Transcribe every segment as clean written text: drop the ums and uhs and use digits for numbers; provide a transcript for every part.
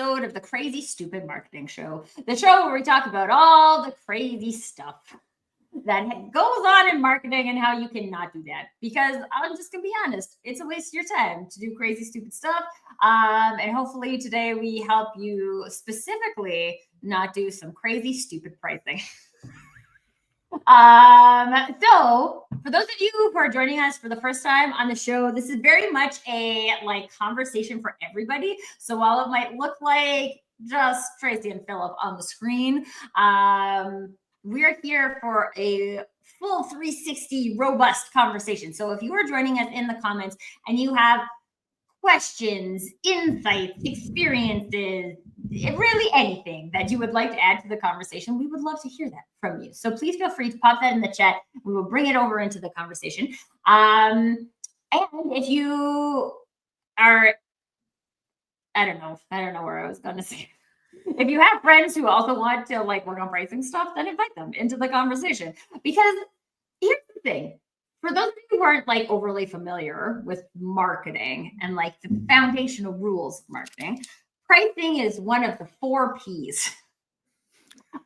episode of the Crazy Stupid Marketing Show, the show where we talk about all the crazy stuff that goes on in marketing and how you cannot do that. Because I'm just going to be honest, it's a waste of your time to do crazy, stupid stuff. And hopefully today we help you specifically not do some crazy, stupid pricing. So for those of you who are joining us for the first time on the show, this is very much a conversation for everybody. So while it might look like just Tracy and Philip on the screen, we're here for a full 360 robust conversation. So if you are joining us in the comments and you have questions, insights, experiences, really anything that you would like to add to the conversation, we would love to hear that from you. So please feel free to pop that in the chat. We will bring it over into the conversation. And if you are, I don't know where I was going to say. If you have friends who also want to work on pricing stuff, then invite them into the conversation. Because here's the thing. For those of you who aren't overly familiar with marketing and the foundational rules of marketing, pricing is one of the 4 P's.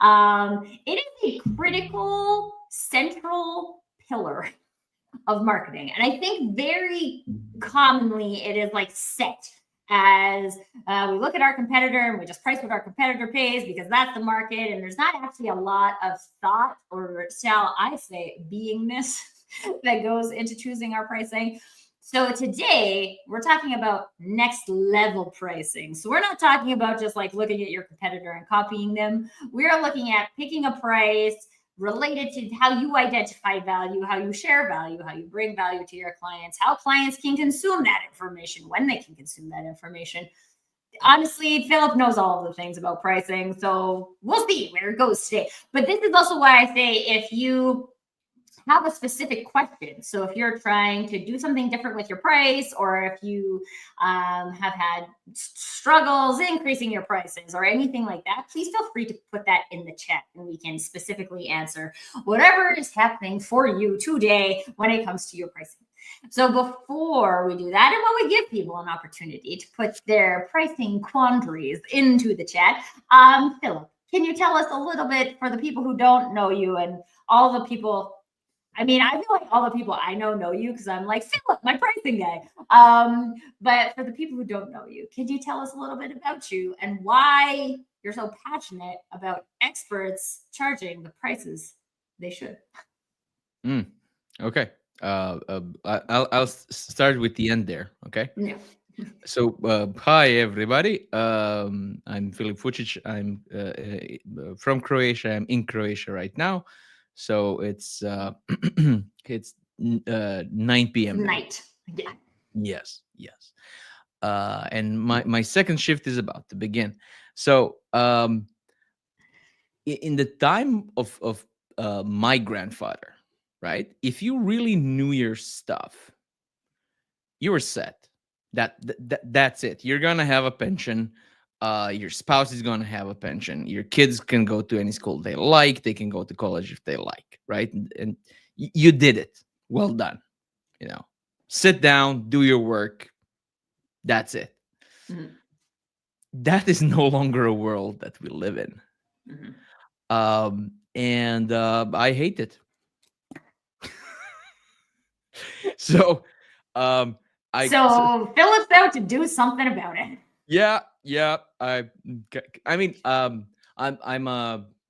It is a critical central pillar of marketing. And I think very commonly it is set as we look at our competitor and we just price what our competitor pays because that's the market. And there's not actually a lot of thought, or shall I say beingness, that goes into choosing our pricing. So today we're talking about next level pricing. So we're not talking about just looking at your competitor and copying them. We're looking at picking a price related to how you identify value, how you share value, how you bring value to your clients, how clients can consume that information, when they can consume that information. Honestly, Philip knows all of the things about pricing, so we'll see where it goes today. But this is also why I say if you have a specific question. So if you're trying to do something different with your price, or if you have had struggles increasing your prices or anything like that, please feel free to put that in the chat and we can specifically answer whatever is happening for you today when it comes to your pricing. So before we do that, and when we give people an opportunity to put their pricing quandaries into the chat, Philip, can you tell us a little bit, for the people who don't know you and all the people, I feel like all the people I know you because I'm Philip, my pricing guy. But for the people who don't know you, can you tell us a little bit about you and why you're so passionate about experts charging the prices they should? Okay. I'll start with the end there. Okay. Yeah. So, hi everybody. I'm Filip Fucic. I'm from Croatia. I'm in Croatia right now. So it's it's 9 p.m. night. Yeah. Yes. And my second shift is about to begin. So in the time of my grandfather, right? If you really knew your stuff, you were set. That's it. You're gonna have a pension. Your spouse is gonna have a pension. Your kids can go to any school they like. They can go to college if they like, right? And you did it. Well done. Sit down, do your work. That's it. Mm-hmm. That is no longer a world that we live in. Mm-hmm. And I hate it. So Philip's out to do something about it. Yeah.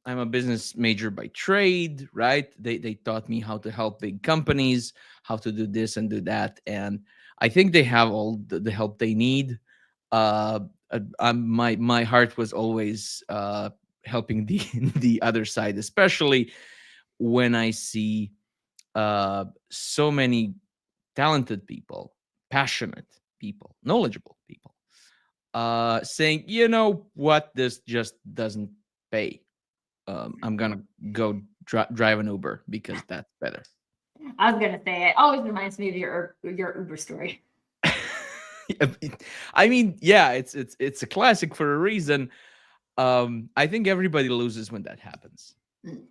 I'm a business major by trade, right? They taught me how to help big companies, how to do this and do that, and I think they have all the help they need. My heart was always helping the other side, especially when I see so many talented people, passionate people, knowledgeable people saying, you know what, this just doesn't pay. I'm gonna go drive an Uber because that's better. I was gonna say it always reminds me of your Uber story. Yeah, it's a classic for a reason. I think everybody loses when that happens.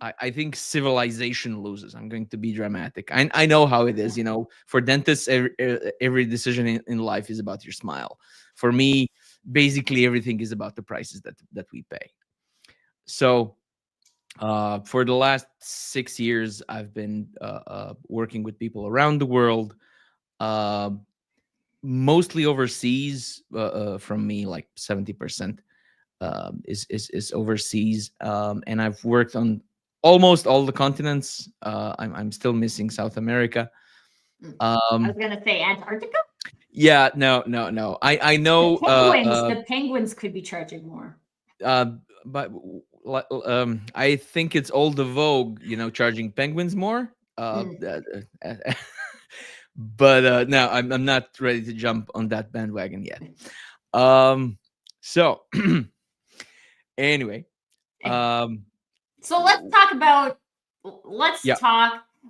I think civilization loses. I'm going to be dramatic. I know how it is. For dentists, every decision in life is about your smile. For me, basically everything is about the prices that we pay. So for the last 6 years, I've been working with people around the world, uh, mostly overseas. From me, like 70% is overseas, and I've worked on almost all the continents. I'm still missing South America. I was gonna say Antarctica. Yeah, no. I know. The penguins could be charging more. But I think it's all the vogue, charging penguins more. But no, I'm not ready to jump on that bandwagon yet. So anyway, so let's talk about. Yeah.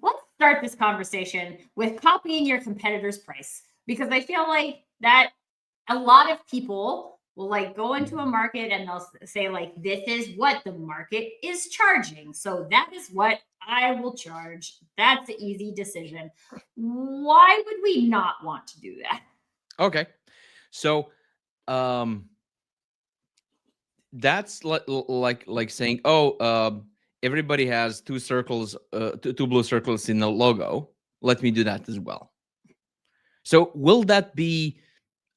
Let's start this conversation with copying your competitor's price, because I feel like that a lot of people will like go into a market and they'll say like, this is what the market is charging, so that is what I will charge. That's an easy decision. Why would we not want to do that? Okay, so that's like saying, everybody has two circles, two blue circles in the logo. Let me do that as well. So will that be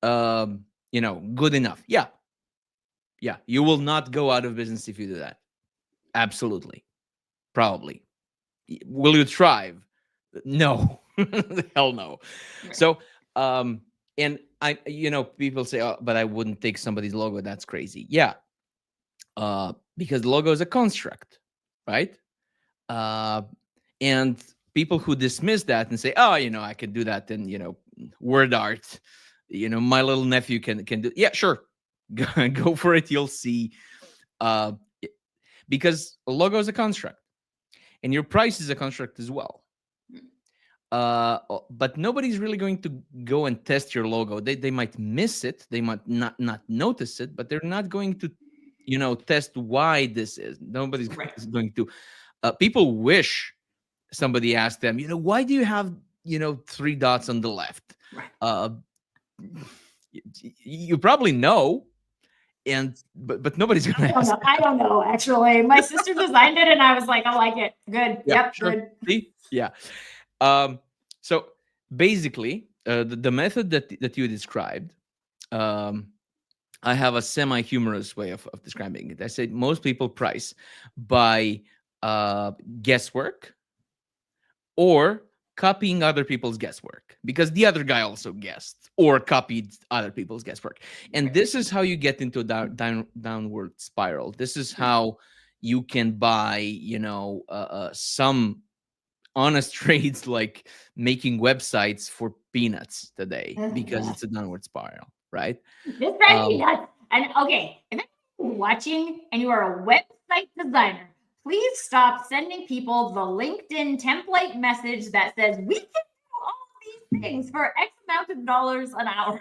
good enough? Yeah, you will not go out of business if you do that. Absolutely. Probably. Will you thrive? No. Hell no. Right. So and people say, oh, but I wouldn't take somebody's logo. That's crazy. Yeah. Because the logo is a construct, right? And people who dismiss that and say, oh, I can do that in word art, my little nephew can do. Yeah, sure. Go for it. You'll see. Because a logo is a construct and your price is a construct as well. But nobody's really going to go and test your logo. They might miss it. They might not notice it, but they're not going to test why this is. Nobody's going to. People wish somebody asked them, why do you have 3 dots on the left? Right. You probably know, but nobody's gonna ask. I don't know, actually. My sister designed it and I was like, I like it. Good. Yeah, Yep, sure. good. See? Yeah. So basically, the method that you described, I have a semi-humorous way of describing it. I said most people price by guesswork or copying other people's guesswork, because the other guy also guessed or copied other people's guesswork. And this is how you get into a downward spiral. This is how you can buy, some honest trades, like making websites for peanuts today, because it's a downward spiral, right? This drives me nuts. And okay, if you're watching and you are a website designer, please stop sending people the LinkedIn template message that says we can do all these things for X amount of dollars an hour,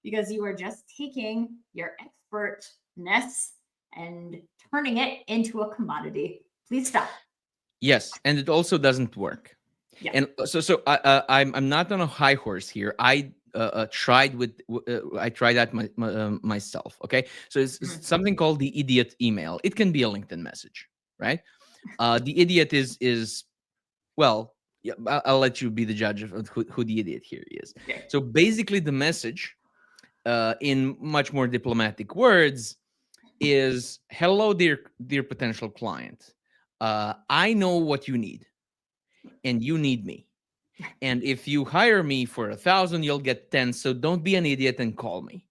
because you are just taking your expertness and turning it into a commodity. Please stop. Yes, and it also doesn't work. Yeah. And so I'm not on a high horse here. I tried that myself. Okay, so it's something called the idiot email. It can be a LinkedIn message, right? The idiot is well, yeah, I'll let you be the judge of who the idiot here is. Okay. So basically, the message, in much more diplomatic words, is, hello, dear potential client. I know what you need, and you need me. And if you hire me for 1,000, you'll get 10. So don't be an idiot and call me.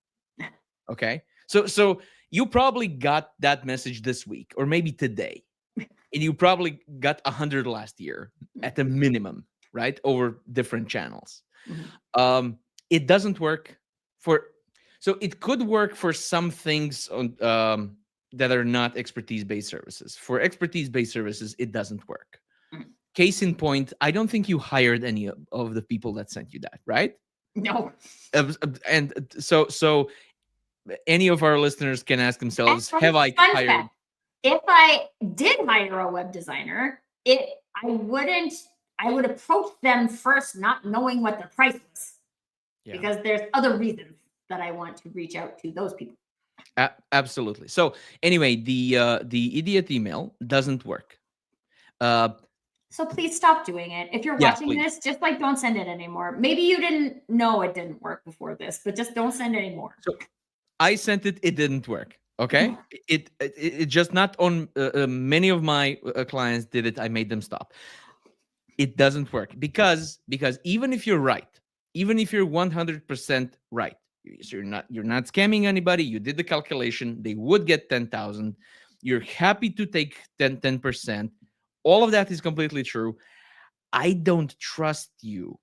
Okay. So you probably got that message this week or maybe today, and you probably got 100 last year at a minimum, right? Over different channels. It doesn't work so it could work for some things on, that are not expertise-based services. For expertise-based services, it doesn't work. Case in point, I don't think you hired any of the people that sent you that, right? No. And so any of our listeners can ask themselves, have I hired? Fact. If I did hire a web designer, I would approach them first not knowing what the price was. Yeah. Because there's other reasons. that I want to reach out to those people. Absolutely. So anyway, the idiot email doesn't work. So please stop doing it. If you're Yes, watching please. this, just like don't send it anymore. Maybe you didn't know it didn't work before this, but just don't send anymore. So I sent it. It didn't work. Okay. It just not on many of my clients did it. I made them stop. It doesn't work because even if you're right, even if you're 100% right, so you're not scamming anybody. You did the calculation. They would get 10,000. You're happy to take 10%. All of that is completely true. I don't trust you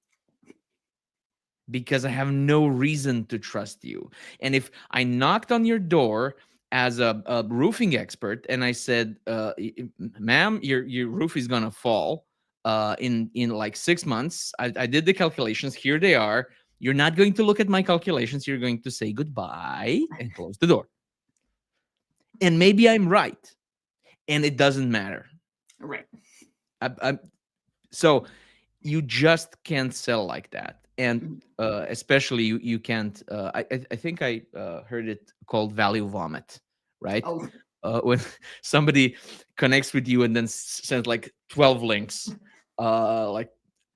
because I have no reason to trust you. And if I knocked on your door as a roofing expert and I said, "Ma'am, your roof is gonna fall in like 6 months," I did the calculations. Here they are. You're not going to look at my calculations. You're going to say goodbye and close the door. And maybe I'm right, and it doesn't matter. Right. So you just can't sell like that. And especially you can't I think I heard it called value vomit, right? Oh. When somebody connects with you and then sends like 12 links, like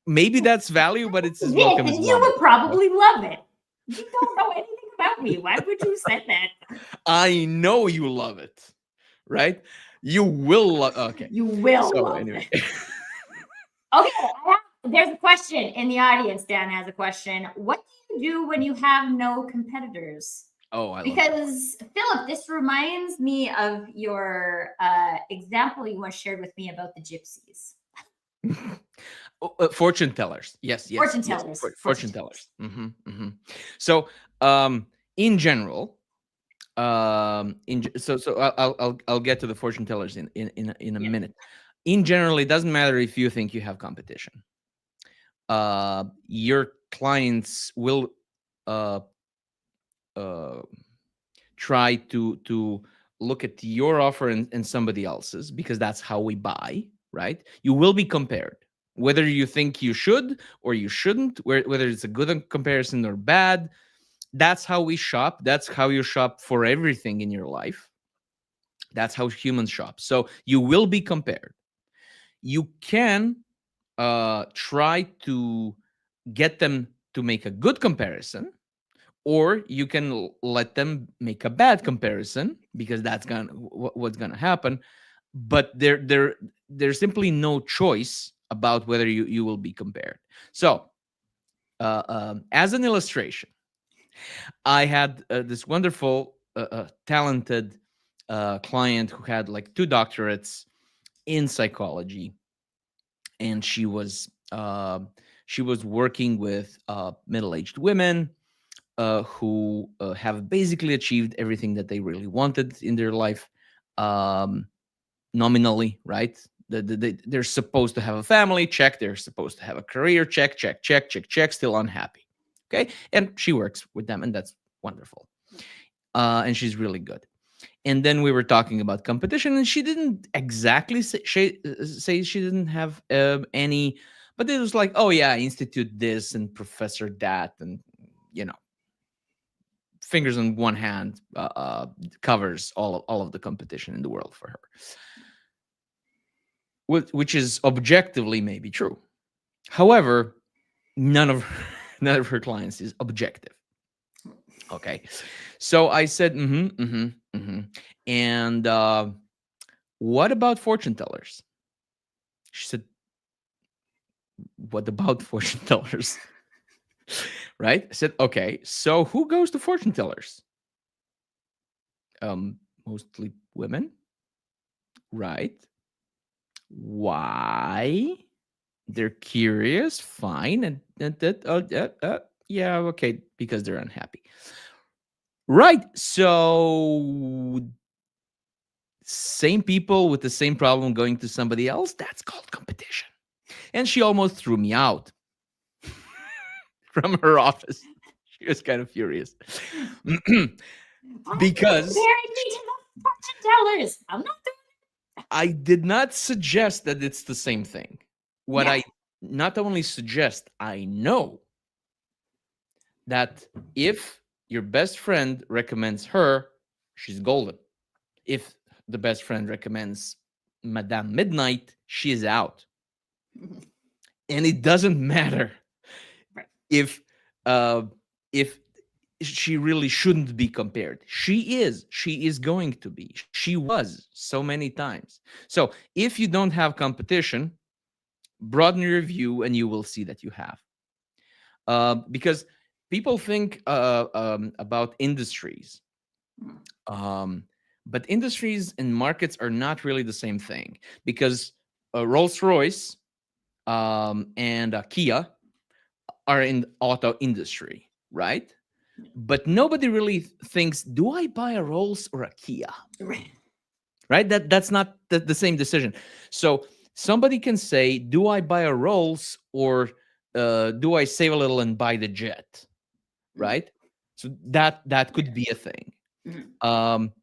maybe that's value, but it's as welcome as you vomit. would probably love it. You don't know anything about me. Why would you send that? I know you love it, right? You will love. Okay, you will so love anyway. it. Okay, there's a question in the audience. Dan has a question. What do you do when you have no competitors? Oh, I love because Philip, this reminds me of your example you once shared with me about the gypsies. Fortune tellers. Yes. Fortune tellers. Yes. Fortune tellers. Mm-hmm, mm-hmm. So, in general, I'll get to the fortune tellers in a minute. In general, it doesn't matter if you think you have competition. Your clients will try to look at your offer and somebody else's, because that's how we buy, right? You will be compared, whether you think you should or you shouldn't, whether it's a good comparison or bad. That's how we shop. That's how you shop for everything in your life. That's how humans shop. So you will be compared. You can try to get them to make a good comparison, or you can let them make a bad comparison, because that's what's gonna happen. But there's simply no choice about whether you will be compared. So as an illustration, I had this wonderful talented client who had like 2 doctorates in psychology, and she was working with middle-aged women who have basically achieved everything that they really wanted in their life, nominally, right? They're supposed to have a family, check. They're supposed to have a career, check. Still unhappy. Okay. And she works with them, and that's wonderful. And she's really good. And then we were talking about competition, and she didn't exactly say she didn't have any, but it was like, oh yeah, institute this and professor that, and fingers on one hand covers all of the competition in the world for her, which is objectively maybe true. However, none of her clients is objective. Okay, so I said, and what about fortune tellers? She said, what about fortune tellers? Right? I said, okay, so who goes to fortune tellers? Mostly women, right? Why? They're curious, fine, and yeah, okay, because they're unhappy, right? So same people with the same problem going to somebody else, that's called competition. And she almost threw me out from her office. She was kind of furious. Because comparing me to the fortune tellers. I'm not doing it. I did not suggest that it's the same thing. What I not only suggest, I know that if your best friend recommends her, she's golden. If the best friend recommends Madame Midnight, she's out. And it doesn't matter Right. if uh, if she really shouldn't be compared. She is. She is going to be. She was so many times. So if you don't have competition, broaden your view, and you will see that you have. Because people think about industries, Mm. um, but industries and markets are not really the same thing. Because Rolls Royce and Kia are in the auto industry, right? But nobody really thinks, do I buy a Rolls or a Kia? Right. Right? That's not the same decision. So somebody can say, do I buy a Rolls or do I save a little and buy the jet? Right? So that could be a thing. Mhm. Um,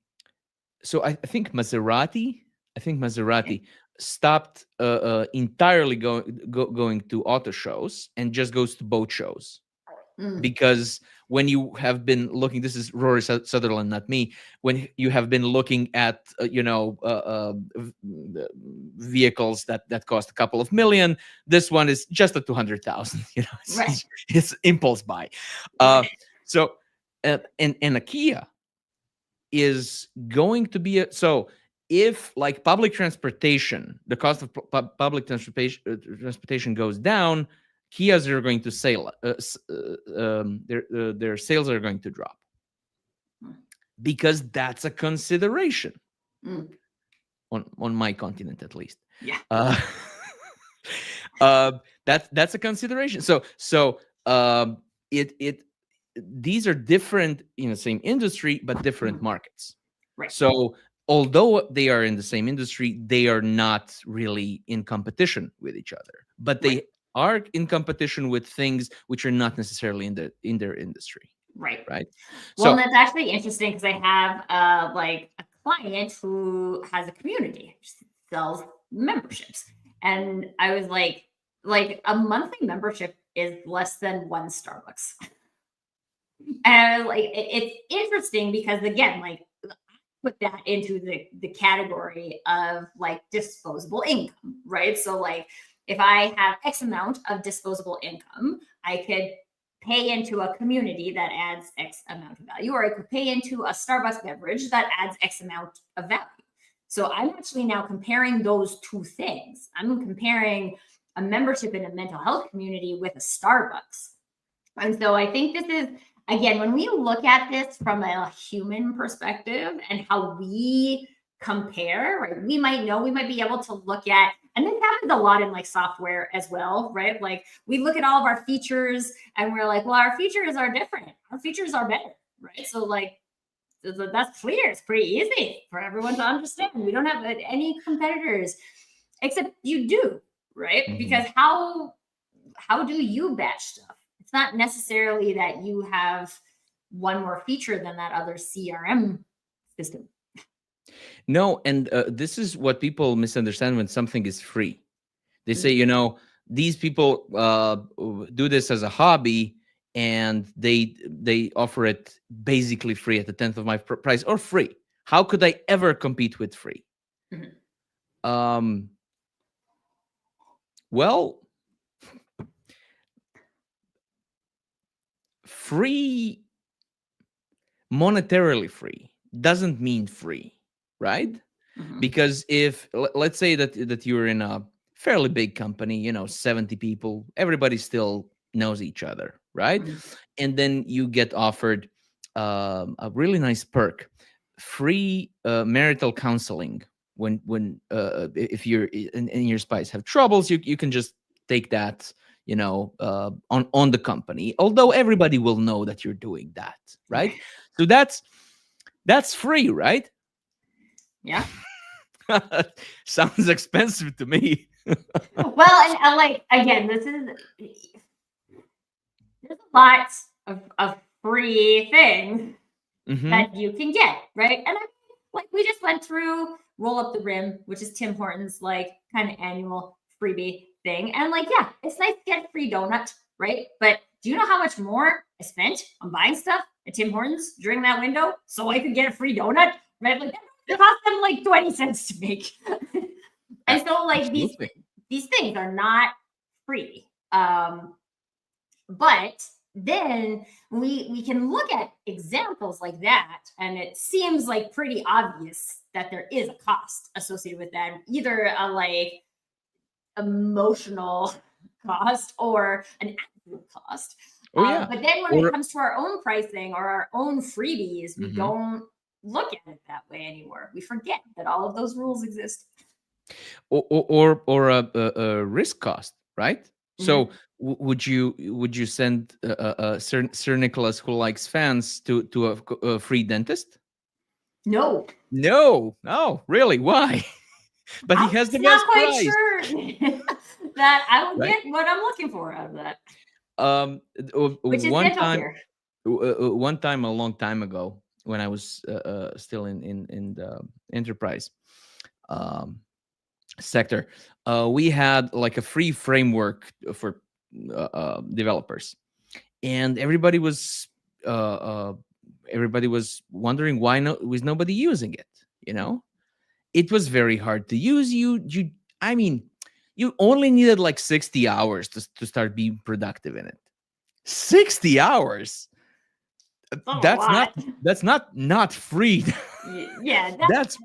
so I think Maserati, Okay. stopped entirely going to auto shows and just goes to boat shows. Mm. Because when you have been looking, this is Rory Sutherland, not me, when you have been looking at vehicles that cost a couple of million, this one is just a 200,000. Right. It's impulse buy. uh Right. so and a Kia is going to be so if, like, public transportation, the cost of public transportation goes down, Kias are going to sell, their sales are going to drop, Mm. because that's a consideration Mm. on my continent, at least. Yeah. uh, uh that's a consideration. So it these are different in the same industry, but different Mhm. markets. Right. So although they are in the same industry, they are not really in competition with each other, but Right. they are in competition with things which are not necessarily in their industry, Right. right? Well, and So that's actually interesting because I have like a client who has a community, sells memberships. And I was like a monthly membership is less than one Starbucks. And like it's interesting because again, like put that into the category of like disposable income, right? So like if I have X amount of disposable income, I could pay into a community that adds X amount of value, or I could pay into a Starbucks beverage that adds X amount of value. So I'm actually now comparing those two things. I'm comparing a membership in a mental health community with a Starbucks. And so I think this is, again, when we look at this from a human perspective and how we compare, right? We might be able to look at, and this happens a lot in like software as well, right? Like we look at all of our features and we're like, well, our features are different. Our features are better, right? So like that's clear. It's pretty easy for everyone to understand. We don't have any competitors, except you do, right? mhm. Because how do you batch stuff? It's not necessarily that you have one more feature than that other CRM system. No, and this is what people misunderstand when something is free. They say, Mm. these people do this as a hobby, and they offer it basically free at the tenth of my price, or free. How could I ever compete with free? Mhm. Um, well, free, monetarily free, doesn't mean free, right? Mhm. Because if let's say that you're in a fairly big company, 70 people, everybody still knows each other, right? Mhm. And then you get offered a really nice perk, free marital counseling. When if you're and your spouse have troubles, you can just take that, on the company, although everybody will know that you're doing that, right? Right. So that's free, right? Yeah. Sounds expensive to me. Well, and like again, there's a lot of free things Hmm. that you can get, right? And I mean, like we just went through Roll Up the Rim, which is Tim Hortons like kind of annual freebie thing. And like, yeah, it's nice to get a free donut, right? But do you know how much more I spent on buying stuff at Tim Hortons during that window so I could get a free donut, right? Like it cost them like 20 cents to make. And so like Absolutely. these things are not free. But then we can look at examples like that, and it seems like pretty obvious that there is a cost associated with that, either a like emotional cost or an actual cost. Oh yeah. But then when it Or comes to our own pricing or our own freebies, we Mhm. don't look at it that way anymore. We forget that all of those rules exist. or a risk cost, right? So Mhm. would you send Sir Nicholas who likes fans to a free dentist? No, No. Oh, really? Why? But he I'm has the just not best quite price, sure that I will right? get what I'm looking for out of that, which is One dental time, care. one time, a long time ago, when I was still in the enterprise um, sector, we had like a free framework for developers, and uh, uh, everybody was wondering why was nobody using it. You know, it was very hard to use. I mean, you only needed like 60 hours to start being productive in it. 60 hours. It's a That's lot. not free. Yeah, that's That's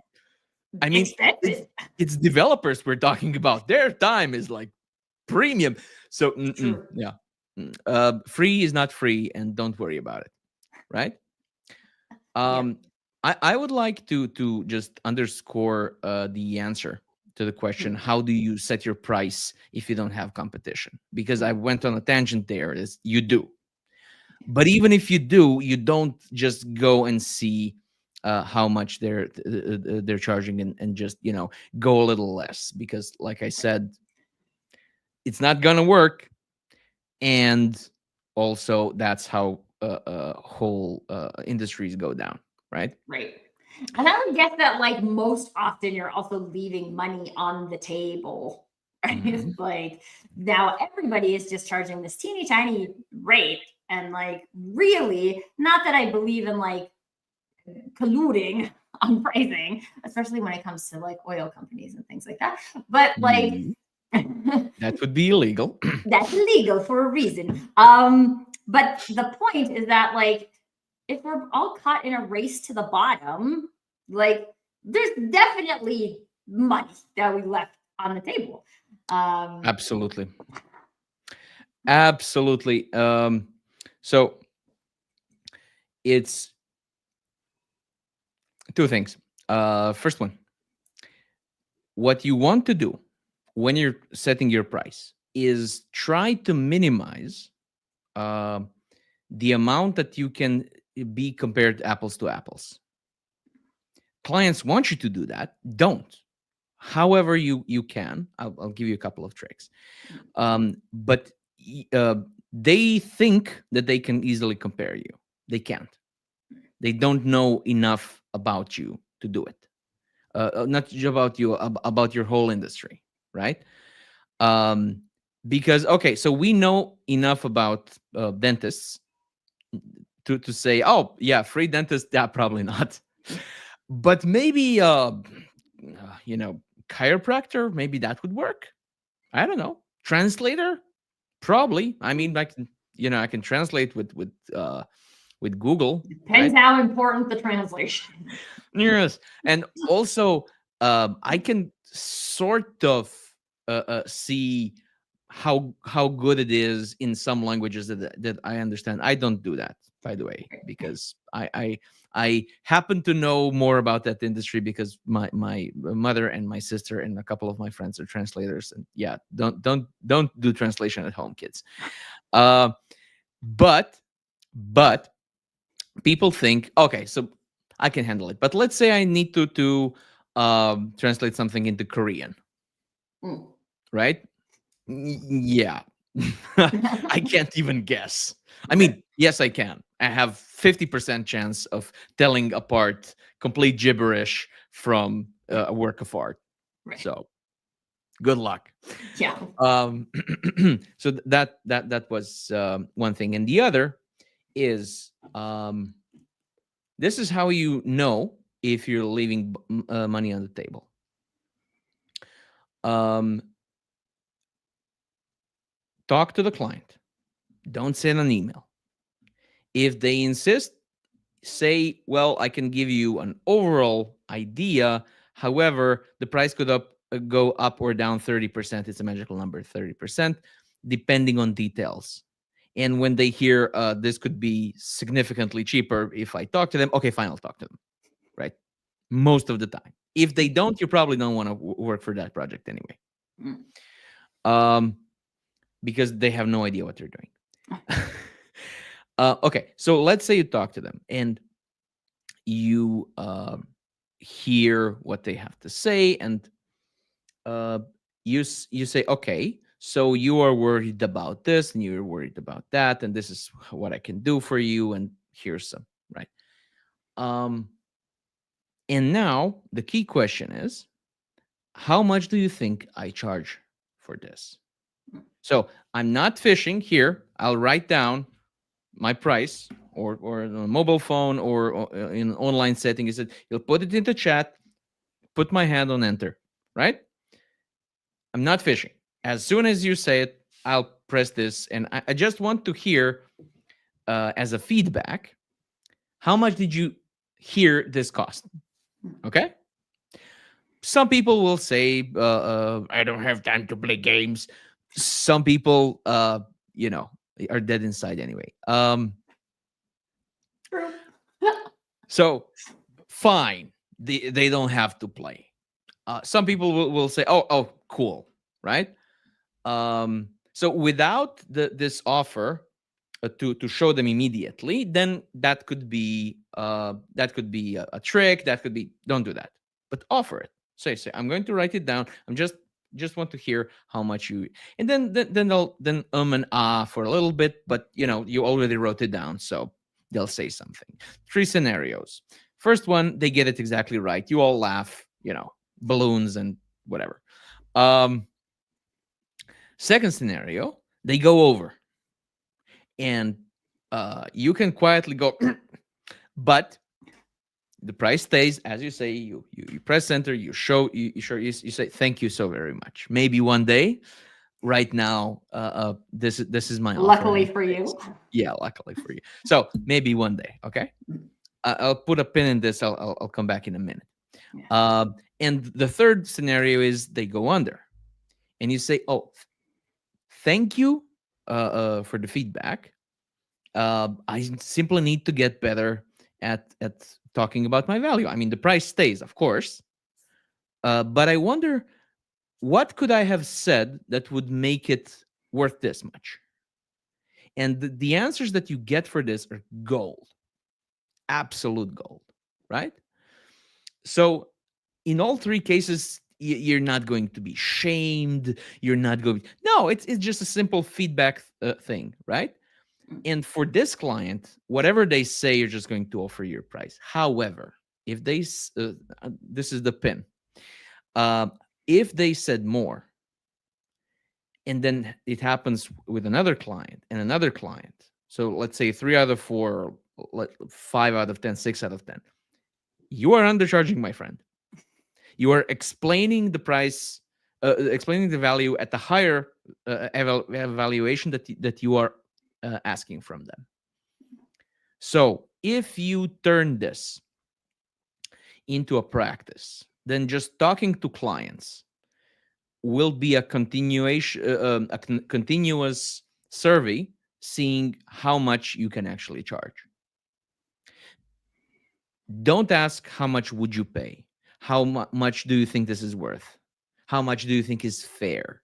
I mean, expensive. it's developers we're talking about. Their time is like premium. So True. yeah. Free is not free, and don't worry about it, right? Yeah. Um, I would like to just underscore the answer to the question: Hmm. how do you set your price if you don't have competition? Because I Right. went on a tangent there. Is you do, but even if you do, you don't just go and see how much they're charging and just go a little less, because like I said, it's not gonna work. And also that's how whole industries go down, right? Right. And I would guess that like most often you're also leaving money on the table. Right? Hmm. Like now everybody is just charging this teeny tiny rate. And like really, not that I believe in like colluding on pricing, especially when it comes to like oil companies and things like that. But like That would be illegal. that's illegal for a reason. But the point is that like if we're all caught in a race to the bottom, like there's definitely money that we left on the table. Um, Absolutely. Absolutely. So it's two things. First one, what you want to do when you're setting your price is try to minimize uh, the amount that you can be compared apples to apples. Clients want you to do that. Don't. However, you can. I'll give you a couple of tricks. But they think that they can easily compare you. They can't. They don't know enough about you to do it. Not just about you, about your whole industry, right? Um, because okay, so we know enough about dentists to say, oh yeah, free dentist, yeah, probably not. But maybe you know, chiropractor, maybe that would work. I don't know. Translator, probably. I mean, I can, I can translate with Google, depends right? how important the translation. Yes, and also I can sort of see how good it is in some languages that I understand. I don't do that, by the way, because I happen to know more about that industry because my mother and my sister and a couple of my friends are translators. And yeah, don't do translation at home, kids. Uh, but but people think, okay, so I can handle it. But let's say I need to translate something into Korean, Mm. right? Yeah. I can't even guess. I Right. mean, yes, I can. I have 50% chance of telling apart complete gibberish from a work of art. Right. So good luck. Yeah. Um, so that was one thing, and the other is this is how you know if you're leaving money on the table. Talk to the client. Don't send an email. If they insist, say, well, I can give you an overall idea. However, the price could go up or down 30%. It's a magical number, 30%, depending on details. And when they hear this could be significantly cheaper if I talk to them, okay, fine, I'll talk to them, right? Most of the time. If they don't, you probably don't want to work for that project anyway. Because they have no idea what they're doing. Okay, so let's say you talk to them and you hear what they have to say, and you say, okay, so you are worried about this and you're worried about that, and this is what I can do for you, and here's some, right? And now the key question is, how much do you think I charge for this? So I'm not fishing here. I'll write down my price, or on a mobile phone, or in an online setting. Is it? You'll put it into chat, put my hand on enter, right? I'm not fishing. As soon as you say it, I'll press this, and I just want to hear as a feedback, how much did you hear this cost? Okay. Some people will say, I don't have time to play games. Some people, are dead inside anyway. True. So fine, they don't have to play. Some people will say, oh, cool, right? So without this offer to show them immediately, then that could be a trick. That could be, don't do that, but offer it. Say I'm going to write it down. I'm just want to hear how much you, and then they'll and ah for a little bit, but you already wrote it down, so they'll say something. 3 scenarios. First one, they get it exactly right. You all laugh, balloons and whatever. Second scenario, they go over, and you can quietly go, but the price stays as you say. You press enter. You say thank you so very much. Maybe one day. Right now, this is my offer. Luckily for you. Yeah, luckily for you. So maybe one day. Okay, I'll put a pin in this. I'll come back in a minute. Yeah. And the third scenario is they go under, and you say, oh, thank you for the feedback. I simply need to get better at talking about my value. I mean, the price stays, of course, but I wonder, what could I have said that would make it worth this much? And the answers that you get for this are gold, absolute gold, right? So in all 3 cases, you're not going to be shamed. You're not going. No, it's just a simple feedback thing, right? And for this client, whatever they say, you're just going to offer your price. However, if they, this is the pin. If they said more, and then it happens with another client and another client, so let's say 3 out of 4, 5 out of 10, 6 out of 10, you are undercharging, my friend. You are explaining the price, explaining the value at the higher evaluation that you are asking from them. So if you turn this into a practice, then just talking to clients will be a continuation, continuous survey, seeing how much you can actually charge. Don't ask how much would you pay. How much do you think this is worth? How much do you think is fair?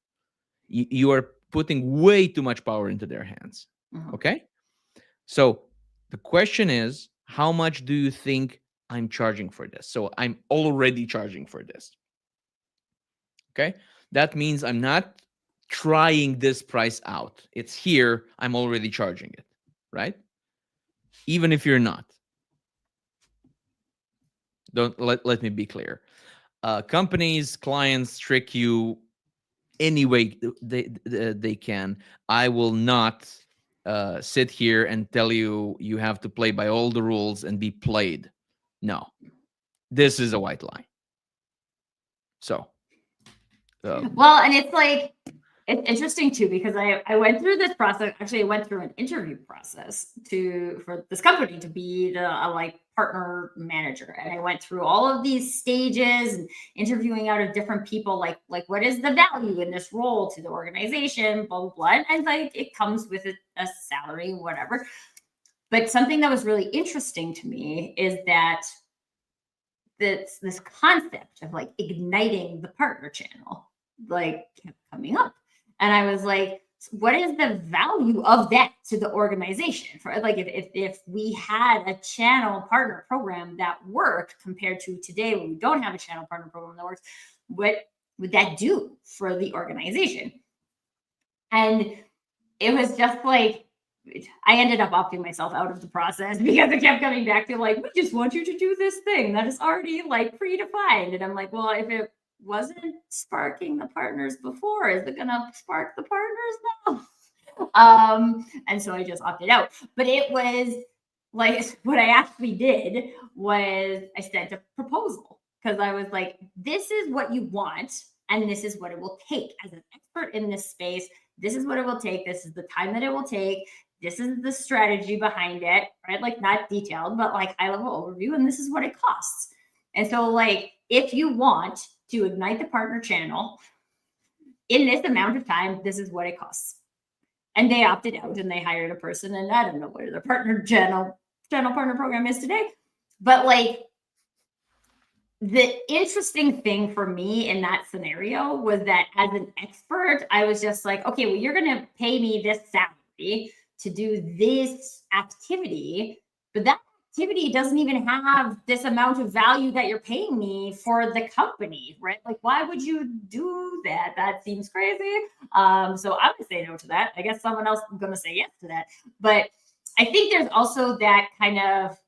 You are putting way too much power into their hands. Okay? So the question is, how much do you think I'm charging for this? So I'm already charging for this. Okay? That means I'm not trying this price out. It's here. I'm already charging it, right? Even if you're not. Don't let me be clear. Companies, clients trick you any way they can. I will not sit here and tell you you have to play by all the rules and be played. No, this is a white lie. So, well, and it's like, it's interesting too, because I went through this process. Actually, I went through an interview process for this company to be a like partner manager, and I went through all of these stages and interviewing out of different people, like what is the value in this role to the organization, blah blah blah, and like it comes with a salary, whatever. But something that was really interesting to me is that this concept of like igniting the partner channel like kept coming up, and I was like, what is the value of that to the organization? For like, if we had a channel partner program that worked compared to today when we don't have a channel partner program that works, what would that do for the organization? And it was just like, I ended up opting myself out of the process because it kept coming back to like, we just want you to do this thing that is already like predefined. And I'm like, well, if it wasn't sparking the partners before, is it gonna spark the partners now? And so I just opted out. But it was like, what I actually did was I sent a proposal, because I was like, this is what you want, and this is what it will take as an expert in this space. This is what it will take. This is the time that it will take. This is the strategy behind it, right? Like, not detailed, but like high level overview. And this is what it costs. And so, like, if you want to ignite the partner channel in this amount of time, this is what it costs. And they opted out and they hired a person. And I don't know where their partner channel partner program is today. But like, the interesting thing for me in that scenario was that as an expert, I was just like, okay, well, you're going to pay me this salary to do this activity, but that activity doesn't even have this amount of value that you're paying me for the company, right? Like, why would you do that? That seems crazy. So I'm gonna say no to that. I guess someone else is gonna say yes to that. But I think there's also that kind of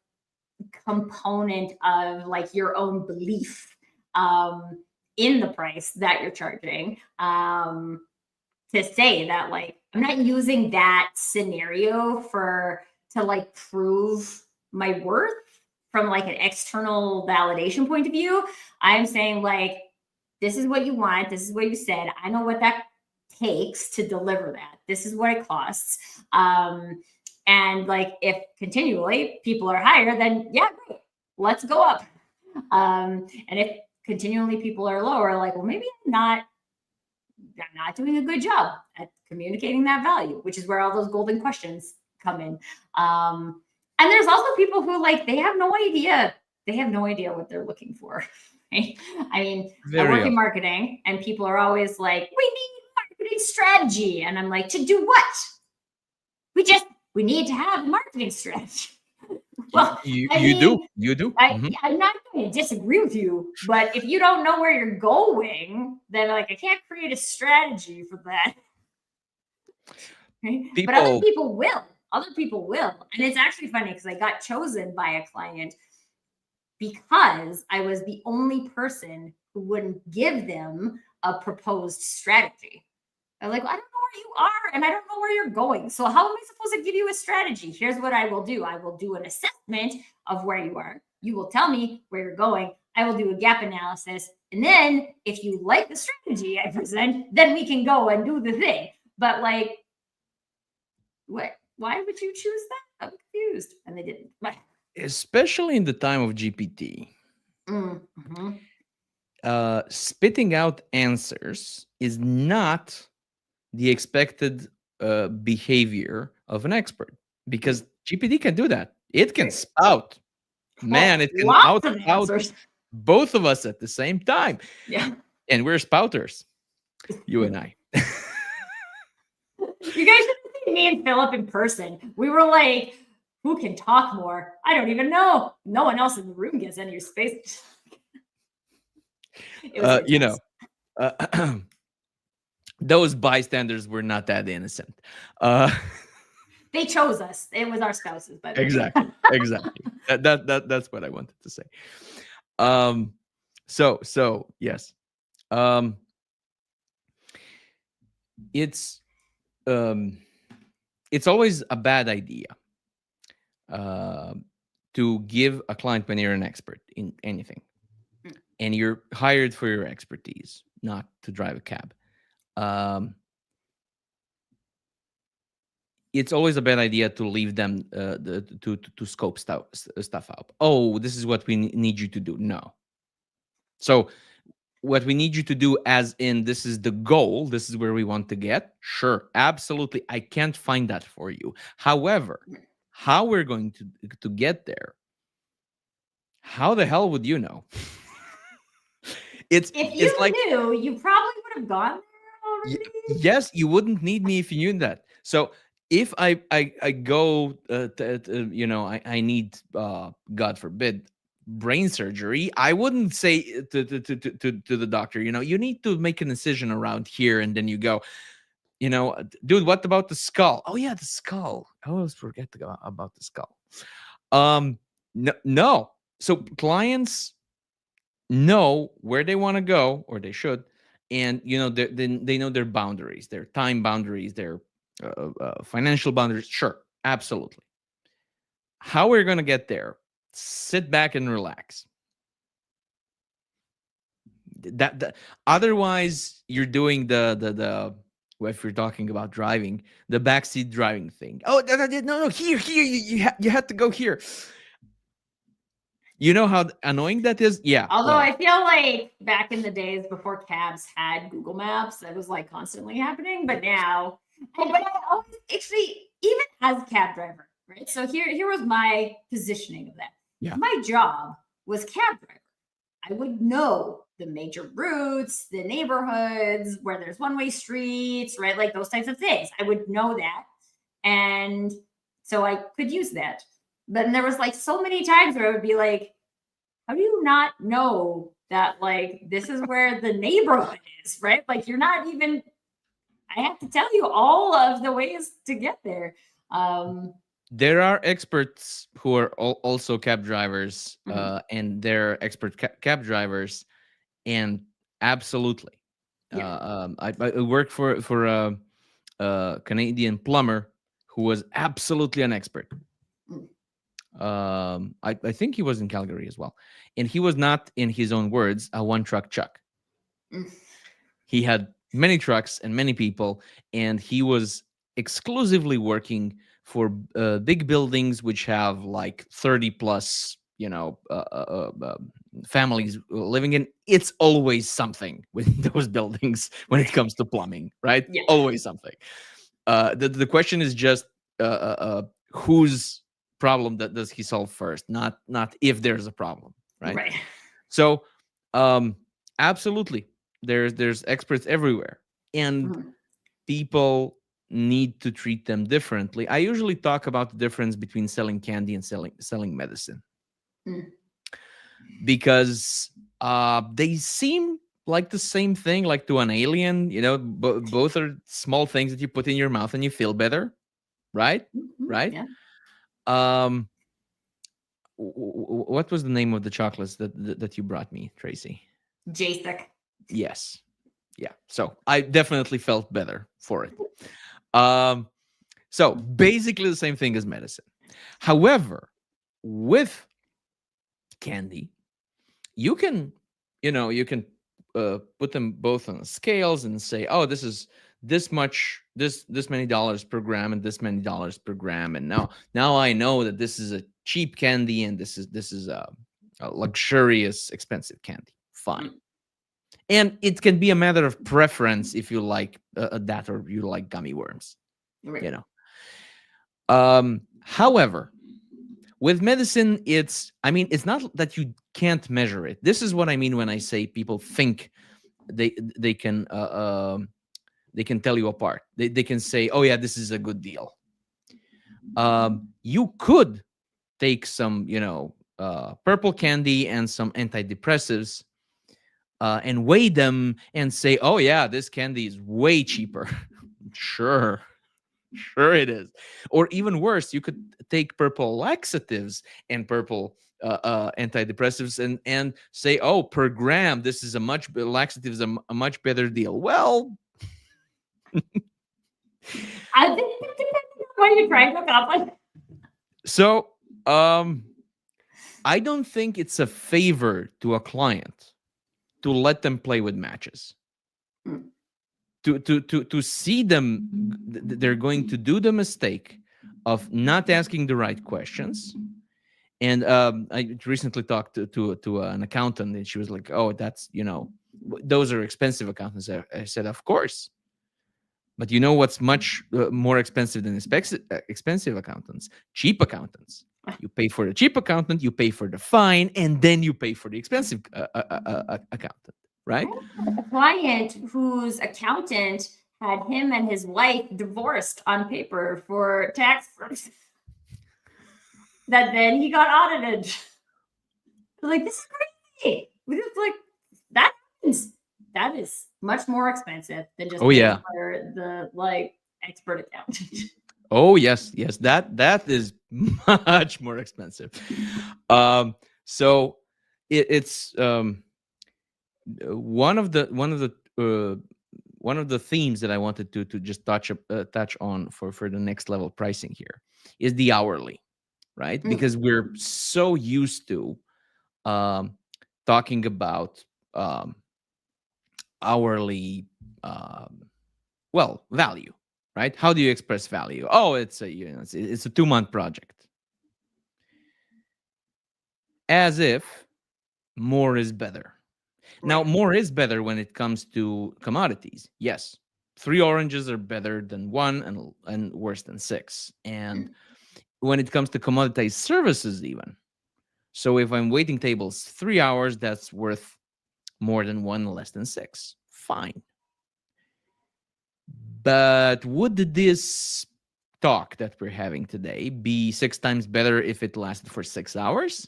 component of like your own belief in the price that you're charging, to say that like, I'm not using that scenario to like prove my worth from like an external validation point of view. I'm saying like, this is what you want, this is what you said, I know what that takes to deliver that, this is what it costs. And like, if continually people are higher, then yeah, great, let's go up. And if continually people are lower, like, well, maybe I'm not doing a good job at communicating that value, which is where all those golden questions come in. And there's also people who like, they have no idea what they're looking for. Right? I mean, I work in marketing, and people are always like, we need marketing strategy, and I'm like, to do what? We need to have a marketing strategy. Well, you do. I'm not going to disagree with you, but if you don't know where you're going, then like, I can't create a strategy for that. Right? But other people will. And it's actually funny because I got chosen by a client because I was the only person who wouldn't give them a proposed strategy. I'm like, well, I don't know where you are, and I don't know where you're going. So how am I supposed to give you a strategy? Here's what I will do. I will do an assessment of where you are. You will tell me where you're going. I will do a gap analysis. And then if you like the strategy I present, then we can go and do the thing. But like, what? Why would you choose that? I'm confused. And they didn't. Especially in the time of GPT. Mm-hmm. Spitting out answers is not the expected behavior of an expert, because GPT can do that. It can spout. Man, it can out both of us at the same time. Yeah. And we're spouters, you and I. You guys should have seen me and Philip in person. We were like, who can talk more? I don't even know. No one else in the room gets any space. Those bystanders were not that innocent. They chose us. It was our spouses, but exactly. That's what I wanted to say. So yes. It's it's always a bad idea uh, to give a client when you're an expert in anything Mm. and you're hired for your expertise, not to drive a cab. Um, it's always a bad idea to leave them to scope stuff out. Oh, this is what we need you to do. No. So what we need you to do, as in this is the goal, this is where we want to get. Sure, absolutely. I can't find that for you. However, how we're going to get there, how the hell would you know? If It's you like, knew, you probably would have gone there Y- already. yes, you wouldn't need me if you knew that. So if I go I need God forbid brain surgery, I wouldn't say to the doctor, you need to make an incision around here, and then you go, dude, what about the skull? Oh yeah, the skull. I always forget to go about the skull. No, no. So clients know where they want to go, or they should, and they know their boundaries, their time boundaries, their financial boundaries. Sure, absolutely. How we're going to get there? Sit back and relax. That otherwise you're doing the well, if you're talking about driving, the backseat driving thing. Oh, no, here, you had to go here. You know how annoying that is? Yeah. Although Well, I feel like back in the days before cabs had Google Maps, that was like constantly happening. But now, but I always actually, even as a cab driver, right? So here was my positioning of that. yeah. If my job was cab driver, I would know the major routes, the neighborhoods where there's one-way streets, right? Like those types of things. I would know that. And so I could use that. But then there was like so many times where I would be like, how do you not know that like this is where the neighborhood is, right? Like you're not even, I have to tell you all of the ways to get there. Um, There are experts who are also cab drivers, mhm. and they're expert cab drivers, and absolutely, Yeah. I worked for a Canadian plumber who was absolutely an expert. Mm. I think he was in Calgary as well, and he was not, in his own words, a one truck chuck. Mm. He had many trucks and many people, and he was exclusively working for big buildings which have like 30 plus families living in. It's always something with those buildings when it comes to plumbing, right? Yeah. Always something. The question is just whose problem that does he solve first, not if there's a problem, right? Right. So absolutely, there's experts everywhere, and Mhm. people need to treat them differently. I usually talk about the difference between selling candy and selling medicine, Mm. because they seem like the same thing, like to an alien. Both are small things that you put in your mouth and you feel better, right? Mhm. Right. Yeah. um what was the name of the chocolates that you brought me, Tracy? JSIC. Yes. Yeah, so I definitely felt better for it. um so basically the same thing as medicine. However, with candy, you can put them both on scales and say, oh, this is this many dollars per gram and this many dollars per gram, and now I know that this is a cheap candy and this is a luxurious expensive candy. Fine. Mm. And it can be a matter of preference if you like that, or you like gummy worms, Right. you know. However, with medicine, it's not that you can't measure it. This is what I mean when I say people think they can they can tell you apart. They can say, oh yeah, this is a good deal. You could take some purple candy and some antidepressives, and weigh them and say, oh yeah, this candy is way cheaper. Sure. Sure it is. Or even worse, you could take purple laxatives and purple antidepressives and say, oh, per gram, this is laxatives a much better deal. Well, I think it depends What are you trying to accomplish? So, I don't think it's a favor to a client to let them play with matches. Mm. To see them, they're going to do the mistake of not asking the right questions. And I recently talked to an accountant, and she was like, "Oh, that's those are expensive accountants." I said, "Of course, but you know what's much more expensive than expensive accountants? Cheap accountants. You pay for the cheap accountant, you pay for the fine, and then you pay for the expensive accountant, right?" I had a client whose accountant had him and his wife divorced on paper for tax purposes. That then he got audited. Like, this is crazy. We just like that happens. That is much more expensive than just Oh paying yeah. for the like expert accountant. Oh yes, yes. That is much more expensive. So it's one of the themes that I wanted to just touch on for the next level pricing here is the hourly, right? Mm. Because we're so used to um, talking about hourly, value, right? How do you express value? Oh, it's a 2-month project, as if more is better. Now, Right. more is better when it comes to commodities. Yes, 3 oranges are better than 1 and worse than 6. And when it comes to commoditized services, even so, if I'm waiting tables 3 hours, that's worth more than 1 less than 6. Fine. But would this talk that we're having today be 6 times better if it lasted for 6 hours?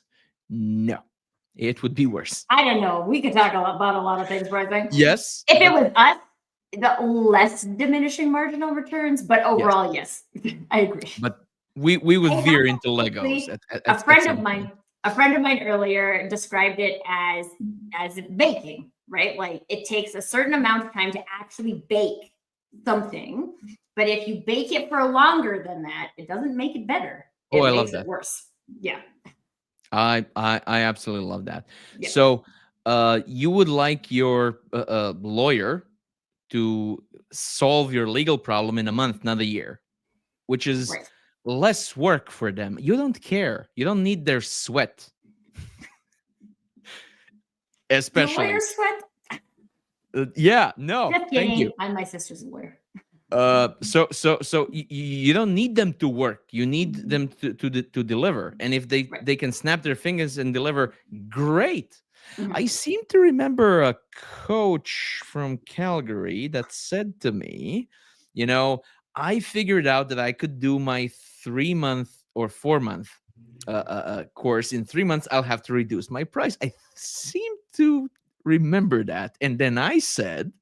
No, it would be worse. I don't know. We could talk about a lot of things, but I think Yes, if it but was us, the less diminishing marginal returns, but yes, overall, yes, I agree. but we would I veer have into Legos actually at some point. a friend of mine earlier described it as baking, right? Like it takes a certain amount of time to actually bake something, but if you bake it for longer than that, it doesn't make it better. Oh, I It love makes it that. worse. Yeah. I absolutely love that. Yeah. So, you would like your lawyer to solve your legal problem in a month, not a year, which is Right. less work for them. You don't care. You don't need their sweat, The especially. lawyer sweat. Yeah, no, Just thank you. kidding. I'm my sister's a lawyer. So you don't need them to work. You need them to deliver. And if Right. they can snap their fingers and deliver, great. I Mhm. seem to remember a coach from Calgary that said to me, I figured out that I could do my 3-month or 4-month course in 3 months. I'll have to reduce my price. I seem to remember that. And then I said,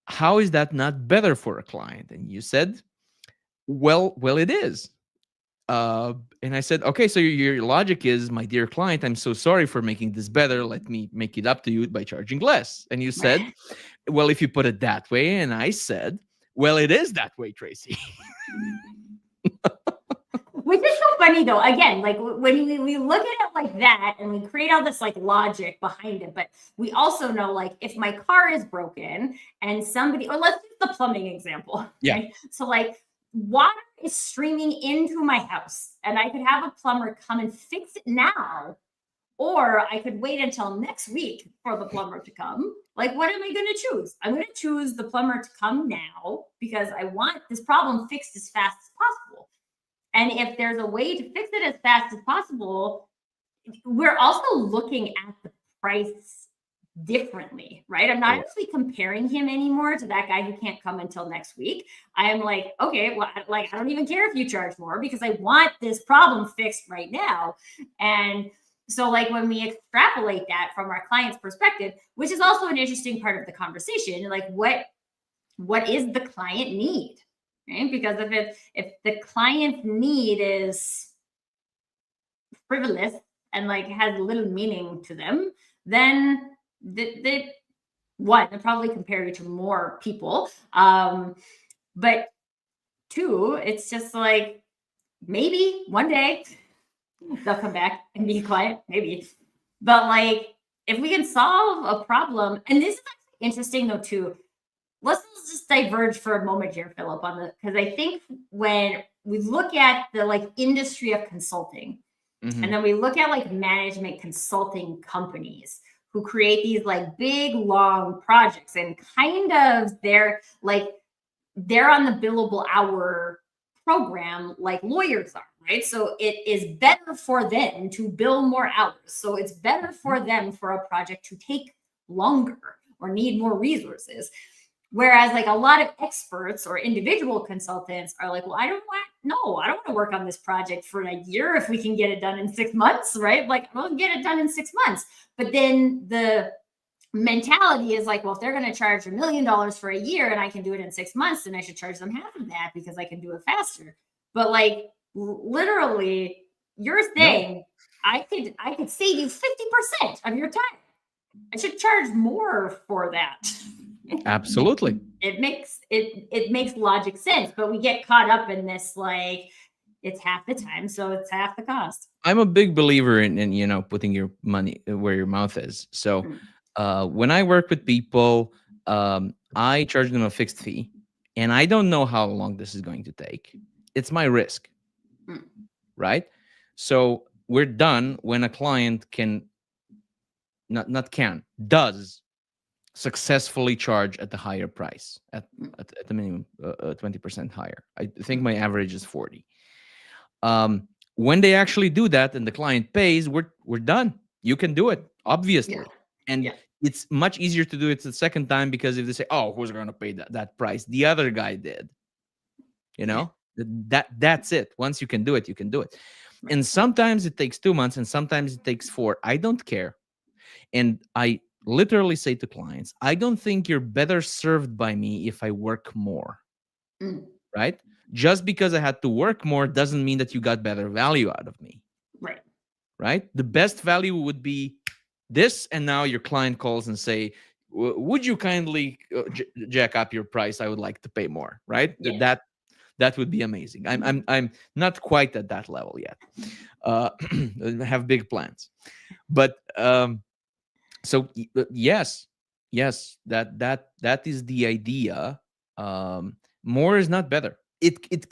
how is that not better for a client? And you said, well, it is. And I said, okay, so your logic is, my dear client, I'm so sorry for making this better. Let me make it up to you by charging less. And you Right. said, well, if you put it that way. And I said, well, it is that way, Tracy. Which is so funny though. Again, like when we look at it like that and we create all this like logic behind it, but we also know like if my car is broken and somebody, or let's use the plumbing example, Yeah. right? So like water is streaming into my house and I could have a plumber come and fix it now, or I could wait until next week for the plumber to come. Like, what am I going to choose? I'm going to choose the plumber to come now because I want this problem fixed as fast as possible. And if there's a way to fix it as fast as possible, we're also looking at the price differently, right? I'm not Oh, actually comparing him anymore to that guy who can't come until next week. I'm like, okay, well, like I don't even care if you charge more because I want this problem fixed right now. And so like when we extrapolate that from our client's perspective, which is also an interesting part of the conversation, like what is the client need? Right? Because if the client's need is frivolous and like has little meaning to them, then they one, they'll probably compare you to more people. But two, it's just like maybe one day they'll come back and be a client, maybe. But like if we can solve a problem, and this is actually interesting though too. Let's just diverge for a moment here, Philip, on the because I think when we look at the like industry of consulting, and then we look at like management consulting companies who create these like big long projects and kind of they're on the billable hour program like lawyers are, right? So it is better for them to bill more hours. So it's better for them for a project to take longer or need more resources. Whereas like a lot of experts or individual consultants are like, well, I don't want to work on this project for a year if we can get it done in 6 months, right? Like we'll get it done in 6 months. But then the mentality is like, well, if they're going to charge $1 million for a year and I can do it in 6 months, then I should charge them half of that because I can do it faster. But literally, you're saying no. I could save you 50% of your time. I should charge more for that. Absolutely. It makes logic sense, but we get caught up in this like it's half the time, so it's half the cost. I'm a big believer in putting your money where your mouth is. So when I work with people, I charge them a fixed fee, and I don't know how long this is going to take. It's my risk, right? So we're done when a client does successfully charge at the higher price, at the minimum 20% higher. I think my average is 40. When they actually do that and the client pays, we're done. You can do it, obviously. And it's much easier to do it the second time, because if they say, oh, who's going to pay that price? The other guy did. That's it. Once you can do it, you can do it. Right. And sometimes it takes 2 months and sometimes it takes 4. I don't care. And I literally say to clients, I don't think you're better served by me if I work more. Right? Just because I had to work more doesn't mean that you got better value out of me. Right? The best value would be this, and now your client calls and say, would you kindly jack up your price? I would like to pay more. Right? Yeah. That would be amazing. I'm not quite at that level yet. I have big plans. But so yes, that is the idea. More is not better. It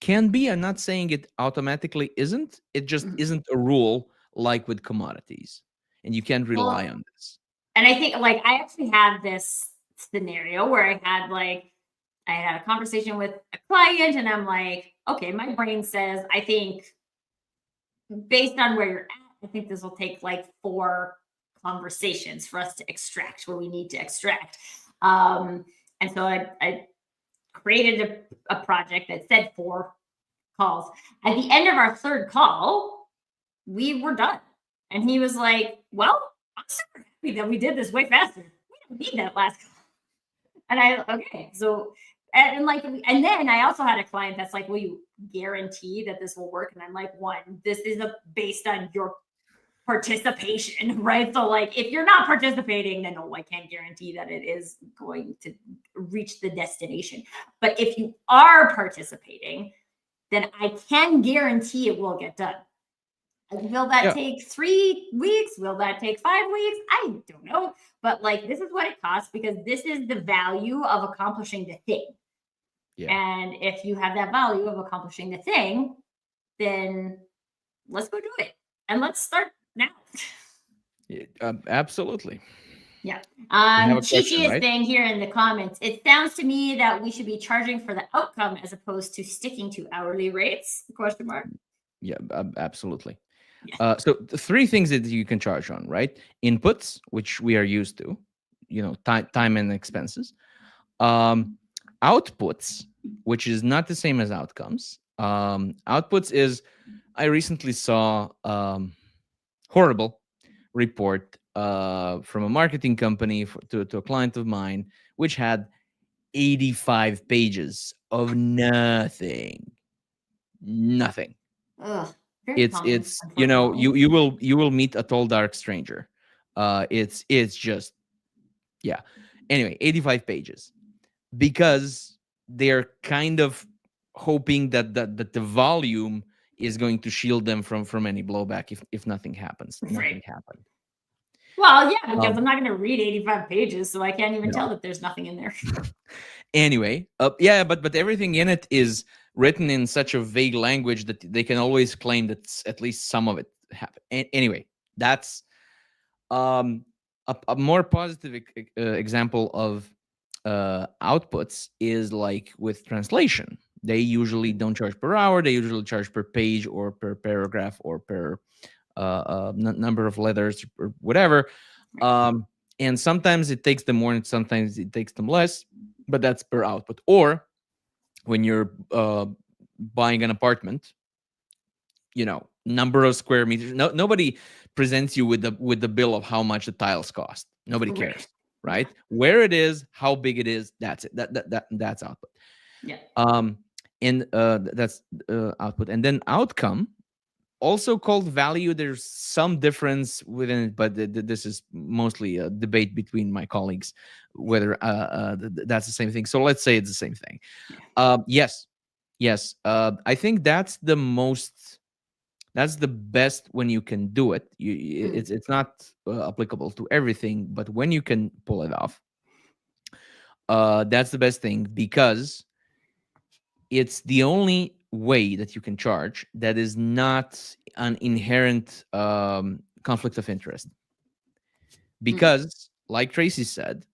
can be. I'm not saying it automatically isn't. It just isn't a rule like with commodities, and you can't rely on this. And I think like I actually had this scenario where I had a conversation with a client, and I'm like, okay, my brain says I think based on where you're at, I think this will take like 4 conversations for us to extract what we need to extract. And so I created a project that said 4 calls. At the end of our 3rd call, we were done. And he was like, well, I'm super happy that we did this way faster. We don't need that last call. And okay. So, and then I also had a client that's like, will you guarantee that this will work? And I'm like, 1, this is based on your participation, right? So like if you're not participating, then no, I can't guarantee that it is going to reach the destination. But if you are participating, then I can guarantee it will get done. Will that take 3 weeks? Will that take 5 weeks? I don't know. But like this is what it costs, because this is the value of accomplishing the thing. And if you have that value of accomplishing the thing, then let's go do it. And let's start now. Absolutely. Yeah. Chichi is saying here in the comments, it sounds to me that we should be charging for the outcome as opposed to sticking to hourly rates? ? Yeah, absolutely. Yeah. So the 3 things that you can charge on, right? Inputs, which we are used to, time and expenses. Outputs, which is not the same as outcomes. Outputs is, I recently saw horrible report from a marketing company to a client of mine, which had 85 pages of nothing. Ugh, it's you will meet a tall dark stranger. It's just anyway, 85 pages, because they're kind of hoping that the volume is going to shield them from any blowback if nothing happens. Right. Nothing happened. Well, yeah, because I'm Um, not going to read 85 pages, so I can't even no. tell that there's nothing in there. Anyway, yeah, but everything in it is written in such a vague language that they can always claim that at least some of it happened. Anyway, that's a more positive example of outputs is like with translation. They usually don't charge per hour. They usually charge per page or per paragraph or per number of letters or whatever. And sometimes it takes them more and sometimes it takes them less, but that's per output. Or when you're buying an apartment, number of square meters. Nobody presents you with the bill of how much the tiles cost. Nobody cares, right? Where it is, how big it is, that's it. That's output. Yeah. And that's output. And then outcome, also called value. There's some difference within it, but this is mostly a debate between my colleagues whether that's the same thing. So let's say it's the same thing. Yes. I think that's the best when you can do it. It's not applicable to everything, but when you can pull it off, that's the best thing, because it's the only way that you can charge that is not an inherent conflict of interest. Because, like Tracy said,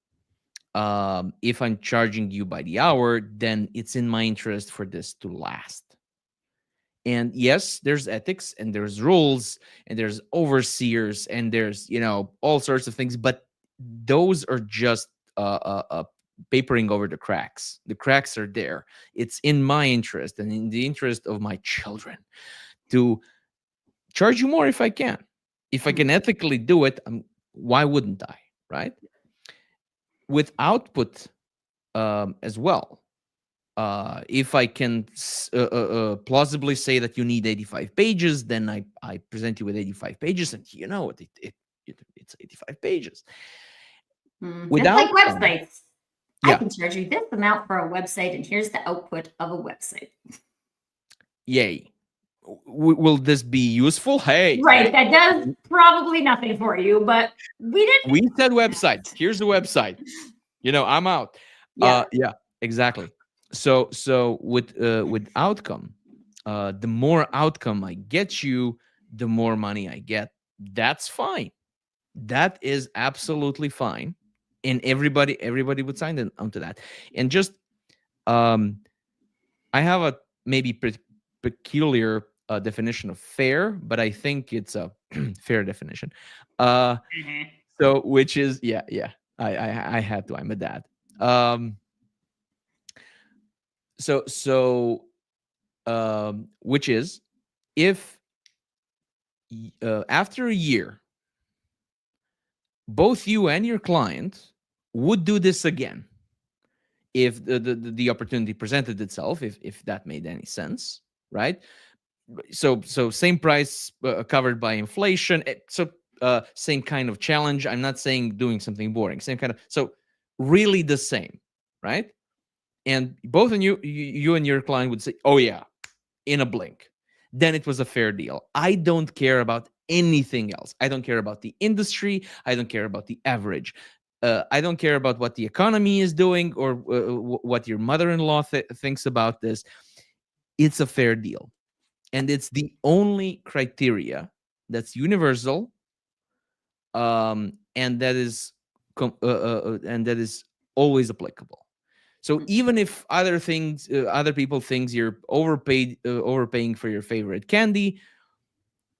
if I'm charging you by the hour, then it's in my interest for this to last. And yes, there's ethics and there's rules and there's overseers and there's, all sorts of things, but those are just papering over the cracks. The cracks are there. It's in my interest and in the interest of my children to charge you more if I can. If I can ethically do it, why wouldn't I, right? With output as well. If I can plausibly say that you need 85 pages, then I present you with 85 pages, and it's 85 pages. It's like websites. Yeah. I can charge you this amount for a website, and here's the output of a website. Yay. Will this be useful? Hey. Right. That does probably nothing for you, but we said website. Here's the website. I'm out. Yeah, exactly. So with outcome, the more outcome I get you, the more money I get. That's fine. That is absolutely fine, and everybody would sign onto that. And just I have a maybe peculiar definition of fair, but I think it's a fair definition. So which is I had to. I'm a dad. So which is, if after a year both you and your client would do this again, if the opportunity presented itself, if that made any sense, right? So same price, covered by inflation. So same kind of challenge. I'm not saying doing something boring. Same kind of, so really the same, right? And both of you and your client would say, oh yeah, in a blink. Then it was a fair deal. I don't care about anything else. I don't care about the industry. I don't care about the average. I don't care about what the economy is doing or what your mother-in-law thinks about this. It's a fair deal. And it's the only criteria that's universal, and that is always applicable. So even if other people think you're overpaying for your favorite candy,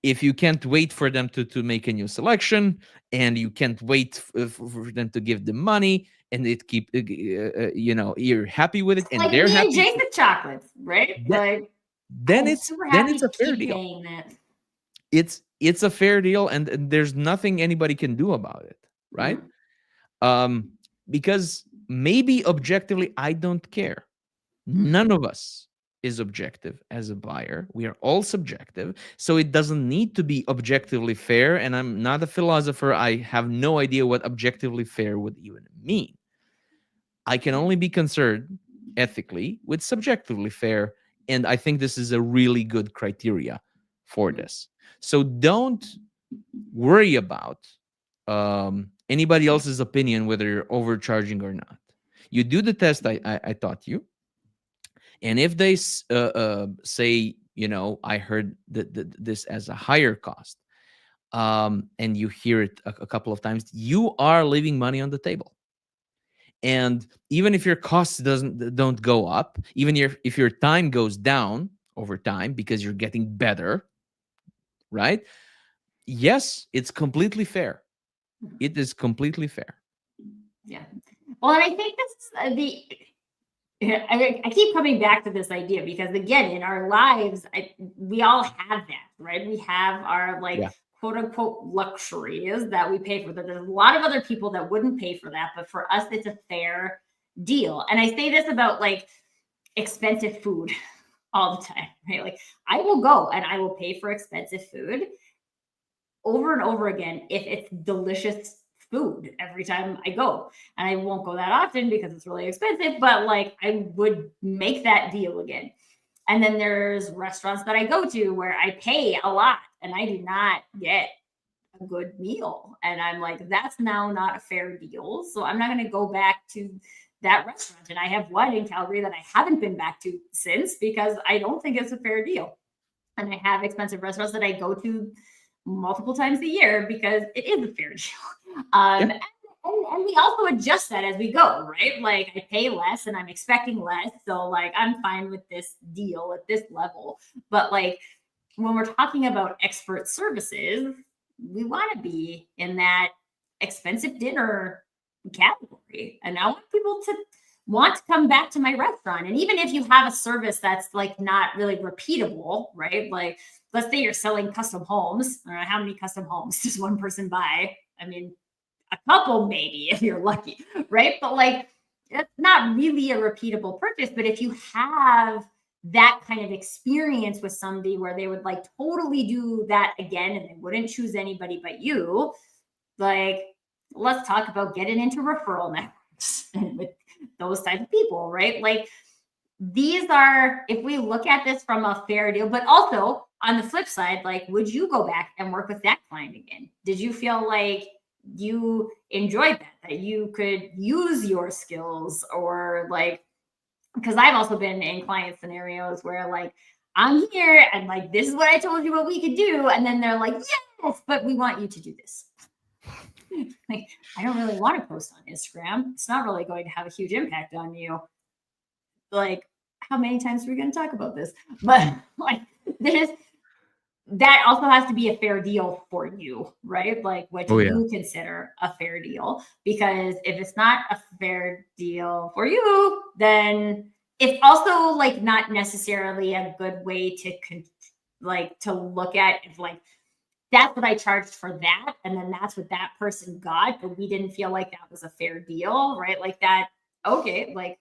if you can't wait for them to make a new selection, and you can't wait for them to give them money, and it keep you're happy with it, and like they're happy. Jason chocolates, right? Then it's a fair deal. It's a fair deal, and there's nothing anybody can do about it, right? Because maybe objectively, I don't care. None of us is objective as a buyer. We are all subjective. So it doesn't need to be objectively fair. And I'm not a philosopher. I have no idea what objectively fair would even mean. I can only be concerned ethically with subjectively fair. And I think this is a really good criteria for this. So don't worry about anybody else's opinion whether you're overcharging or not. You do the test I taught you, and if they say, I heard this as a higher cost, and you hear it a couple of times, you are leaving money on the table. And even if your costs don't go up, even if your time goes down over time because you're getting better, right? Yes, it's completely fair. It is completely fair. Yeah. Well, and I think this is I keep coming back to this idea because again, in our lives, we all have that, right? We have our like Yeah. quote unquote luxuries that we pay for. That there's a lot of other people that wouldn't pay for that, but for us, it's a fair deal. And I say this about like expensive food all the time, right? Like I will go and I will pay for expensive food over and over again if it's delicious food every time I go. And I won't go that often because it's really expensive, but like I would make that deal again. And then there's restaurants that I go to where I pay a lot and I do not get a good meal. And I'm like, that's now not a fair deal. So I'm not going to go back to that restaurant. And I have one in Calgary that I haven't been back to since because I don't think it's a fair deal. And I have expensive restaurants that I go to multiple times a year because it is a fair deal. And we also adjust that as we go, right? Like I pay less and I'm expecting less. So like I'm fine with this deal at this level. But like when we're talking about expert services, we want to be in that expensive dinner category. And I want people to want to come back to my restaurant. And even if you have a service that's like not really repeatable, right? Like let's say you're selling custom homes. I don't know how many custom homes does one person buy? I mean, a couple maybe if you're lucky, right? But like it's not really a repeatable purchase. But if you have that kind of experience with somebody where they would like totally do that again and they wouldn't choose anybody but you, like let's talk about getting into referral networks with those type of people, right? Like these are, if we look at this from a fair deal, but also on the flip side, like, would you go back and work with that client again? Did you feel like you enjoyed that you could use your skills or like, because I've also been in client scenarios where like, I'm here and like, this is what I told you what we could do. And then they're like, yes, but we want you to do this. Like, I don't really want to post on Instagram. It's not really going to have a huge impact on you. Like, how many times are we going to talk about this? But like, there's that also has to be a fair deal for you, right? Like, what do Oh yeah. you consider a fair deal? Because if it's not a fair deal for you, then it's also like not necessarily a good way to like to look at if like that's what I charged for that, and then that's what that person got, but we didn't feel like that was a fair deal, right? Like that. Okay, like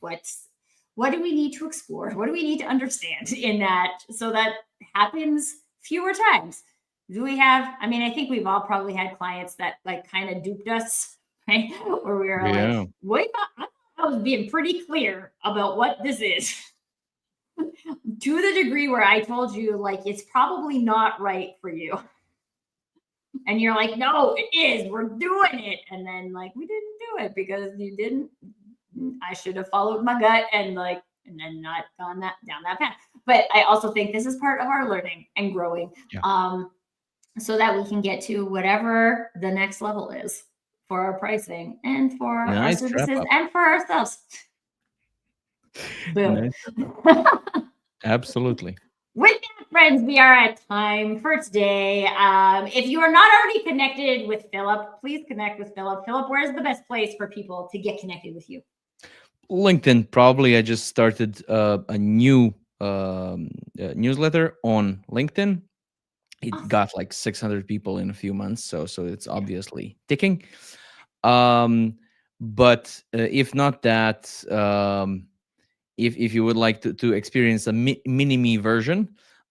what do we need to explore? What do we need to understand in that so that happens fewer times? Do we have, I mean, I think we've all probably had clients that like kind of duped us, right? Where we were like, Yeah. wait, I was being pretty clear about what this is to the degree where I told you, like, it's probably not right for you. And you're like, no, it is. We're doing it. And then, like, we didn't do it because you didn't I should have followed my gut and like and then not gone that down that path. But I also think this is part of our learning and growing. Yeah. So that we can get to whatever the next level is for our pricing and for our Nice wrap services up. and for ourselves. Boom. Nice wrap up. Absolutely. With that, friends, we are at time for today. If you are not already connected with Filip, please connect with Filip. Filip, where's the best place for people to get connected with you? LinkedIn, probably. I just started a new newsletter on LinkedIn. It Awesome. got like 600 people in a few months, so it's obviously ticking. But if not that, if you would like to experience a mini me version,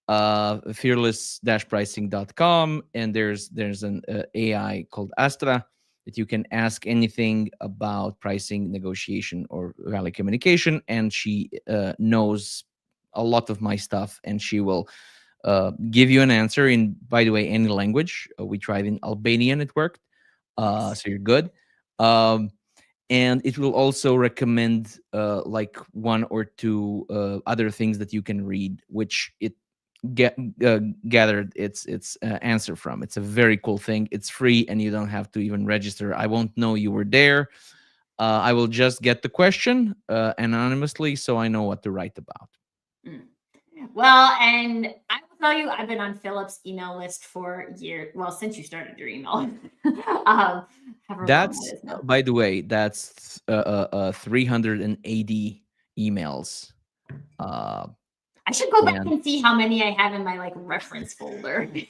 fearless-pricing.com, and there's an AI called Astra that you can ask anything about pricing, negotiation, or value communication, and she knows a lot of my stuff, and she will give you an answer in, by the way, any language. We tried in Albanian, it worked. So you're good. Um, and it will also recommend like one or two other things that you can read, which it get gathered its answer from. It's a very cool thing. It's free, and you don't have to even register. I won't know you were there. I will just get the question anonymously, so I know what to write about. Mm. Well, and I will tell you, I've been on Philip's email list for years. Well, since you started your email, however long that That's, is now. by the way, that's 380 emails. I should go back And and see how many I have in my like reference folder. I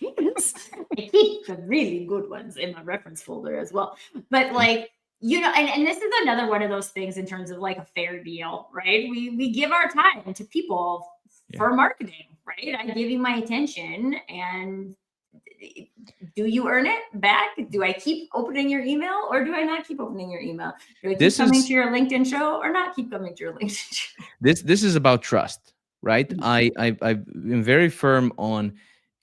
keep the really good ones in my reference folder as well. But like, you know, and this is another one of those things in terms of like a fair deal, right? We give our time to people for marketing, right? I give you my attention, and do you earn it back? Do I keep opening your email, or do I not keep opening your email? Do I keep This coming is to your LinkedIn show, or not keep coming to your LinkedIn show? this is about trust, right? I've been very firm on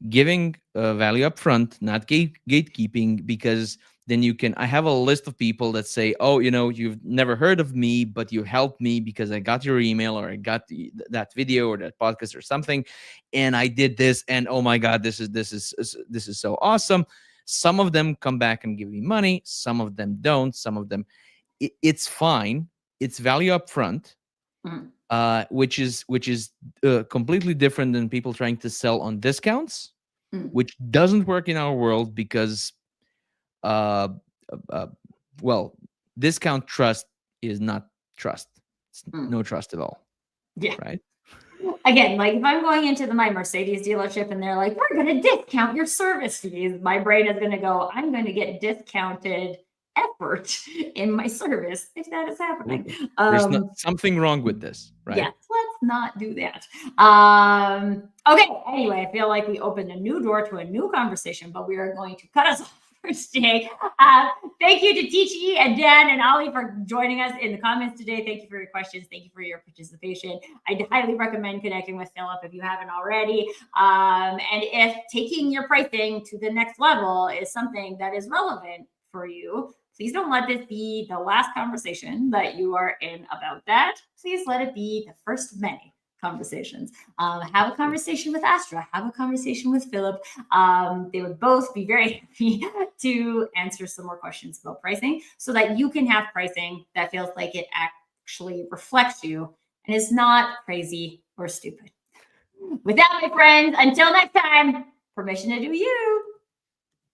giving value up front, not gatekeeping, because then you can. I have a list of people that say, oh, you know, you've never heard of me, but you helped me because I got your email, or I got that video or that podcast or something, and I did this, and oh my god, this is so awesome. Some of them come back and give me money, some of them don't, some of them it's fine. It's value up front, Mm, which is completely different than people trying to sell on discounts, mm, which doesn't work in our world because, uh, uh, well, discount trust is not trust. It's mm. no trust at all, Yeah. right? Again, like if I'm going into my Mercedes dealership and they're like, we're going to discount your service fees, my brain is going to go, I'm going to get discounted effort in my service if that is happening. There's not something wrong with this, right? Yes, let's not do that. Okay, anyway, I feel like we opened a new door to a new conversation, but we are going to cut us off for today. Thank you to TTE and Dan and Ali for joining us in the comments today. Thank you for your questions. Thank you for your participation. I highly recommend connecting with Philip if you haven't already. And if taking your pricing to the next level is something that is relevant for you, please don't let this be the last conversation that you are in about that. Please let it be the first of many conversations. Have a conversation with Astra. Have a conversation with Philip. They would both be very happy to answer some more questions about pricing so that you can have pricing that feels like it actually reflects you and is not crazy or stupid. With that, my friends, until next time, permission to do you.